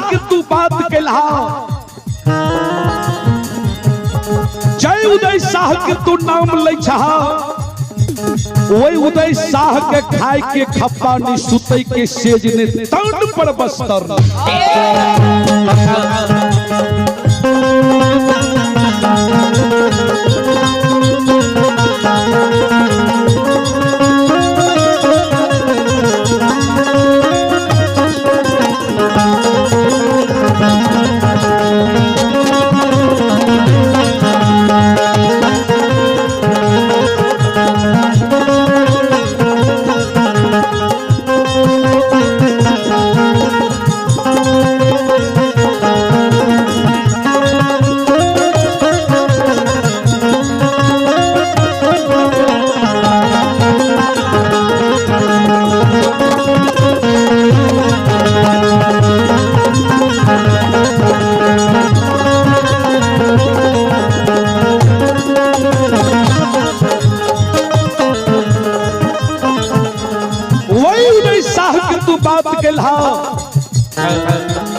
के तू बात केला, जय उदय शाह के तू नाम ले छहा, वही उदय शाह के खाए के खप्पा नि सुतई के सेज ने तंड पर बस्तर।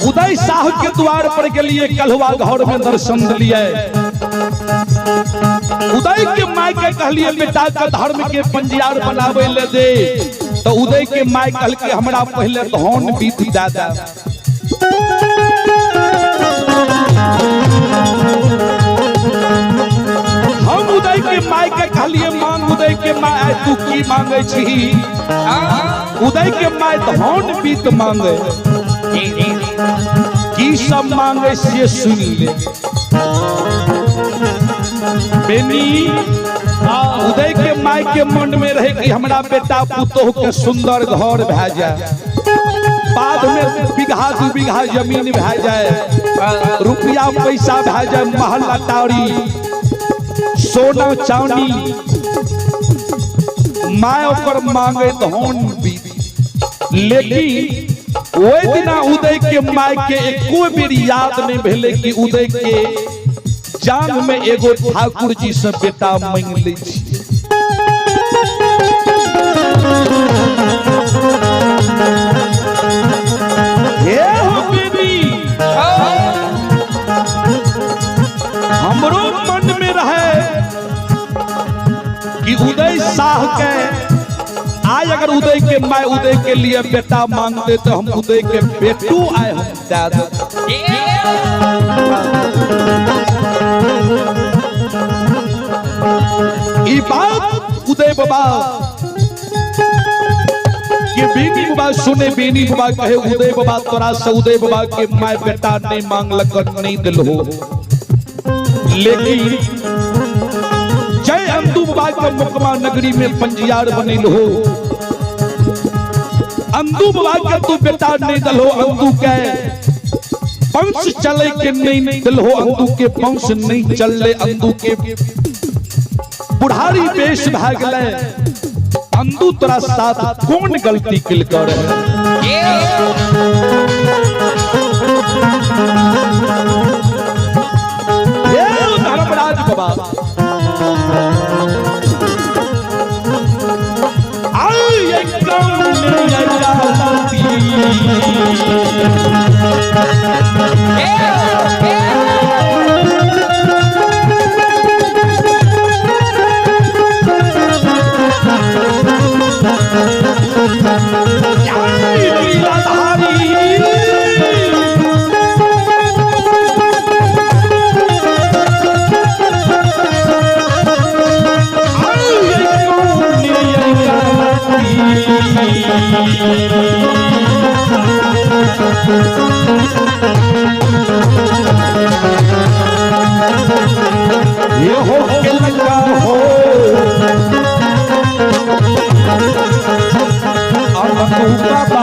उदय शाह के द्वार पर के लिए कलवा घर में दर्शन दिए। उदय के माय के कहलिए बेटा का धर्म के पंजियार बनावे ले दे, तो उदय के माय कहल के हमरा पहले धन बीत दादा। हम उदय के माय के कहलिए मांग, उदय के माय तू की मांगे छी? उदय के माय धन बीत मांगे, की सब मांगे से सुन ले बेनी। उदय के माय के मन में रहे कि हमरा बेटा पुतोह के सुंदर घर भे जाए, बाद में बीघा दू बीघा जमीन भे जाए, रुपया पैसा भे जाए, महल अटारी सोना चांदी, माय ओकर मांगे धन बीत। लेकिन वही दिना उदय के माय के एको बेर याद नहीं भेले कि उदय के जान में एगो ठाकुर जी से बेटा मांग ले छी। हे हो बेबी, हमरो मन में रहे कि उदय शाह के आज अगर उदय के माय उदय के लिए बेटा मांगते तो हम उदय के बेटू आए हम दादा। ये बात उदय बाबा के बेनी बाबा सुने, बेनी बाबा कहे उदय बाबा तोरा से उदय बाबा के माय बेटा नहीं मांग लगन नहीं दिल हो। लेकिन जय अंदू बाबा के मुकमा नगरी में पंजियार बनिल हो, अंदू बाबा के तू बेटा नहीं दल हो, अंदू के वंश चले के नहीं दिल हो, अंदू के वंश नहीं चले, अंदू के बुढ़ारी बेश भाग गए। अंदू तोरा साथ कौन गलती किल कर धर्मराज बाबा ये हो के लगा हो बाबा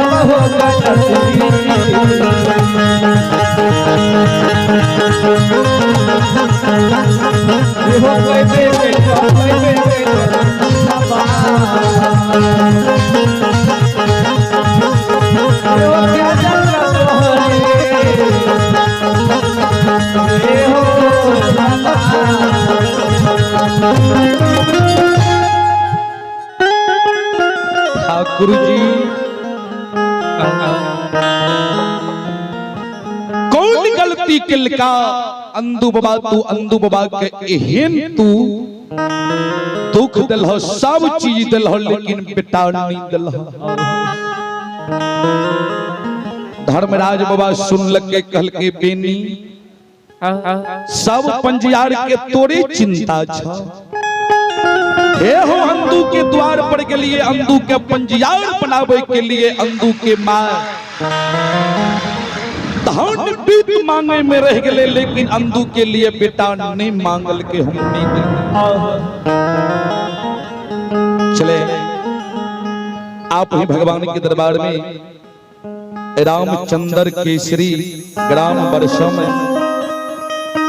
राम हो ठाकुर जी कौन गलती किलका अंदू बाबा तू अंदू बाबा के एहन तू दुख दिल हो सब चीज दिल हो लेकिन बेटा नहीं दिल हो। धर्मराज बाबा सुन लगे कहल के बेनी सब पंजियार के तोरे चिंता छ हे हो अंदू के द्वार पर के लिए अंदू के पंजियार बनावे के लिए अंदू के मां धन बीत मांगे में रह गए लेकिन अंदू के लिए बेटा नहीं मांगल के हम नहीं चले आप ही भगवान के दरबार में रामचंद्र केसरी ग्राम वर्षम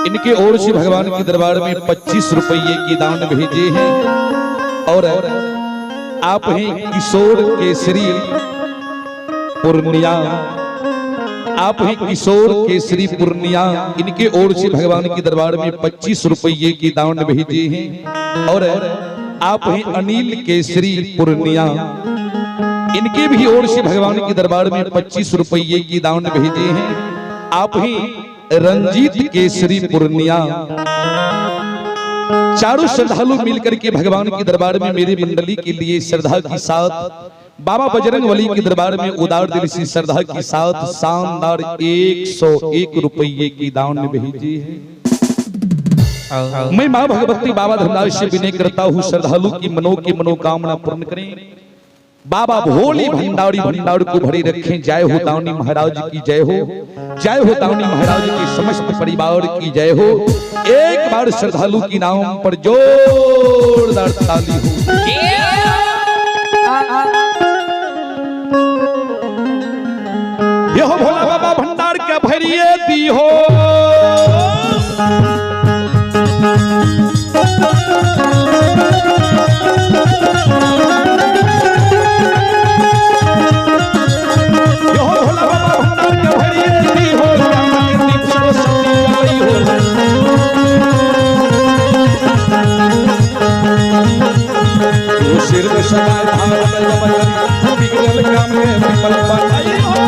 इनके ओर से भगवान के दरबार में 25 रुपये की दान भेजे हैं और आप ही किशोर केसरी पूर्णिया आप ही किशोर केसरी पूर्णिया इनके ओर से भगवान के दरबार में 25 रुपये की दान भेजे हैं और आप ही अनिल केसरी पूर्णिया इनके भी ओर से भगवान के दरबार में 25 रुपये की दान भेजे हैं। आप ही रंजीत केसरी पूर्णिया चारों श्रद्धालु मिलकर के भगवान के दरबार में मेरी मंडली के लिए श्रद्धा के साथ बाबा बजरंगबली के दरबार में उदार दिल से श्रद्धा के साथ शानदार 101 रुपये की दान भेजी है। मैं मां भगवती बाबा धर्मराज से विनय करता हूँ श्रद्धालु की मनोकामना पूर्ण करें। बाबा भोली भंडारी भंडार को भरे रखें। जय हो दानी महाराज की जय हो, जय हो दानी महाराज के समस्त परिवार की जय हो। एक बार श्रद्धालु की नाम पर जोरदार ताली हो। यह भोला बाबा भंडार के भरिए दी हो। सिर में सदा धारण बिगड़ल काम में विफल बनाई हो।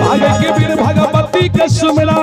भागे के वीर भगवती के सुमिरा